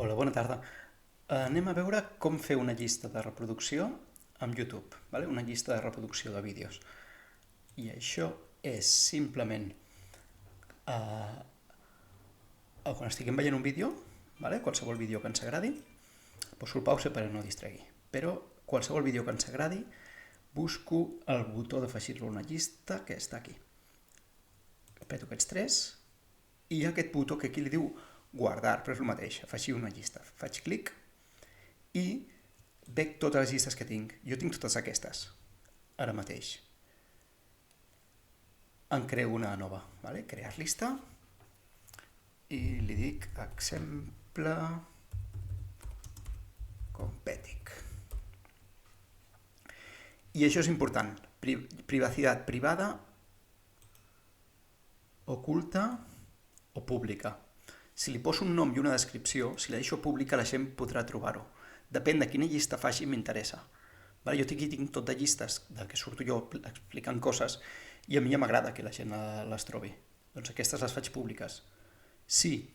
Hola, bona tarda. Anem a veure com fer una llista de reproducció amb YouTube, vale? Una llista de reproducció de vídeos. I això és simplement, quan estiguem veient un vídeo, vale? Qualsevol vídeo que ens agradi, poso el pause per no distregui, però qualsevol vídeo que ens agradi, busco el botó d'afegir-lo a una llista que està aquí. Apreto aquests tres i hi ha aquest botó que aquí li diu guardar, però és el mateix, afegir una llista. Faig clic i veig totes les llistes que tinc. Jo tinc totes aquestes, ara mateix. En creo una nova, vale? Crear llista i li dic exemple Competic. I això és important, privacitat privada, oculta o pública. Si li poso un nom i una descripció, si la deixo pública, la gent podrà trobar-ho. Depèn de quina llista faci, m'interessa. Jo aquí tinc tot de llistes del que surto jo explicant coses i a mi ja m'agrada que la gent les trobi. Doncs aquestes les faig públiques. Si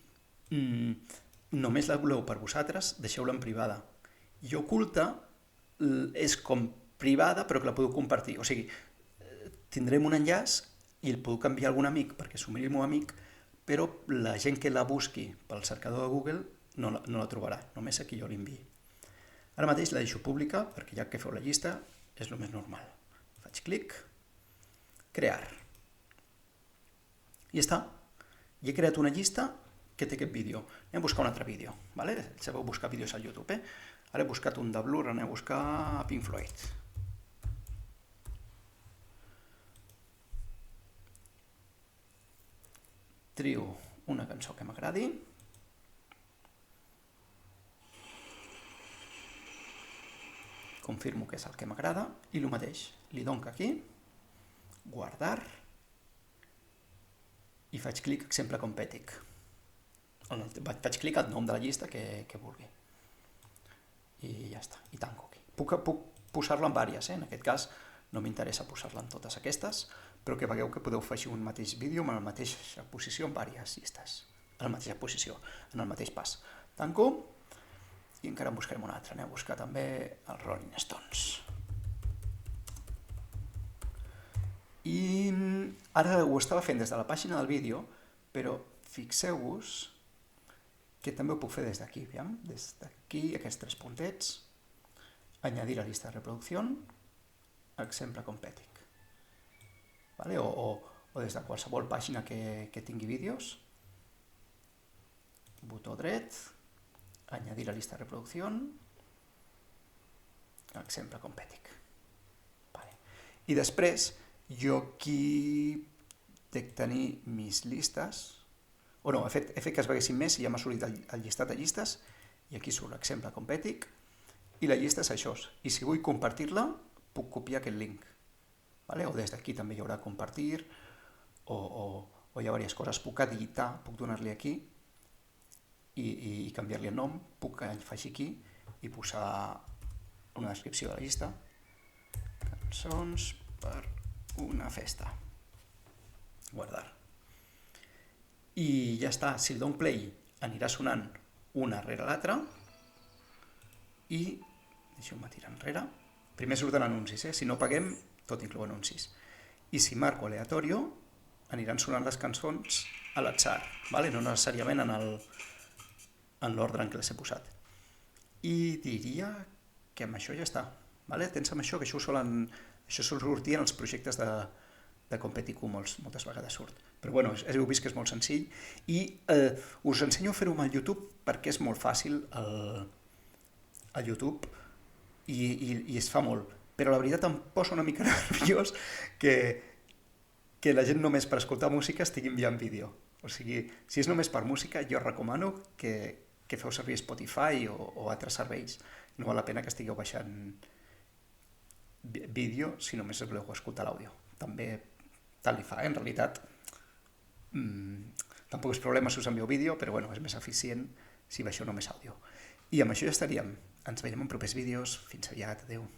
només la voleu per vosaltres, deixeu-la en privada. I oculta és com privada però que la podeu compartir. O sigui, tindrem un enllaç i el puc enviar a algun amic perquè s'ho miri el meu amic, però la gent que la busqui pel cercador de Google no la trobarà, només aquí jo l'enviï. Ara mateix la deixo pública perquè ja que feu la llista és el més normal. Faig clic, crear. I ja està. I he creat una llista que té aquest vídeo. Anem a buscar un altre vídeo. Sabeu buscar vídeos al YouTube. Ara he buscat un de Blur, anem a buscar Pink Floyd. Trio una cançó que m'agradi. Confirmo que és el que m'agrada i el mateix. Li dono aquí, guardar i faig clic exemple Competic. Faig clic al nom de la llista que vulgui. I ja està, i tanco aquí. Puc posar-la en diverses, en aquest cas no m'interessa posar-la en totes aquestes, però que vegueu que podeu afegir un mateix vídeo en la mateixa posició en diverses llistes, en la mateixa posició, en el mateix pas. Tanco i encara en buscarem un altre. Anem a buscar també els Rolling Stones. I ara ho estava fent des de la pàgina del vídeo, però fixeu-vos que també ho puc fer des d'aquí, des d'aquí, aquests tres puntets, añadir a lista de reproducció, exemple Competic. O des de qualsevol pàgina que tingui vídeos, botó dret, añadir a lista de reproducció, exemple Competic. I després, jo aquí dec tenir mis llistes, o no, he fet que es veguessin més i ja m'ha sortit el llistat de llistes, i aquí surt l'exemple Competic, i la llista és això. I si vull compartir-la, puc copiar aquest link. O des d'aquí també hi haurà compartir, o hi ha diverses coses. Puc editar, puc donar-li aquí i canviar-li el nom, puc afegir aquí i posar una descripció de la llista. Cançons per una festa. Guardar. I ja està, si el dono play anirà sonant una rere l'altra i deixeu-me tirar enrere. Primer surten anuncis, si no paguem tot inclou anuncis. I si marco aleatorio aniran sonant les cançons a l'atzar, no necessàriament en l'ordre en què les he posat. I diria que amb això ja està. Tens amb això, que això sol sortir en els projectes de Competic, moltes vegades surt. Però heu vist que és molt senzill i us ensenyo a fer-ho amb el YouTube perquè és molt fàcil al YouTube i es fa molt. Però la veritat em posa una mica nerviós que la gent només per escoltar música estigui enviant vídeo. O sigui, si és només per música, jo recomano que feu servir Spotify o altres serveis. No val la pena que estigueu baixant vídeo si només voleu escoltar l'àudio. També tal li fa, en realitat. Tampoc és problema si us envieu vídeo, però és més eficient si baixeu només àudio. I amb això ja estaríem. Ens veiem en propers vídeos. Fins aviat. Adéu.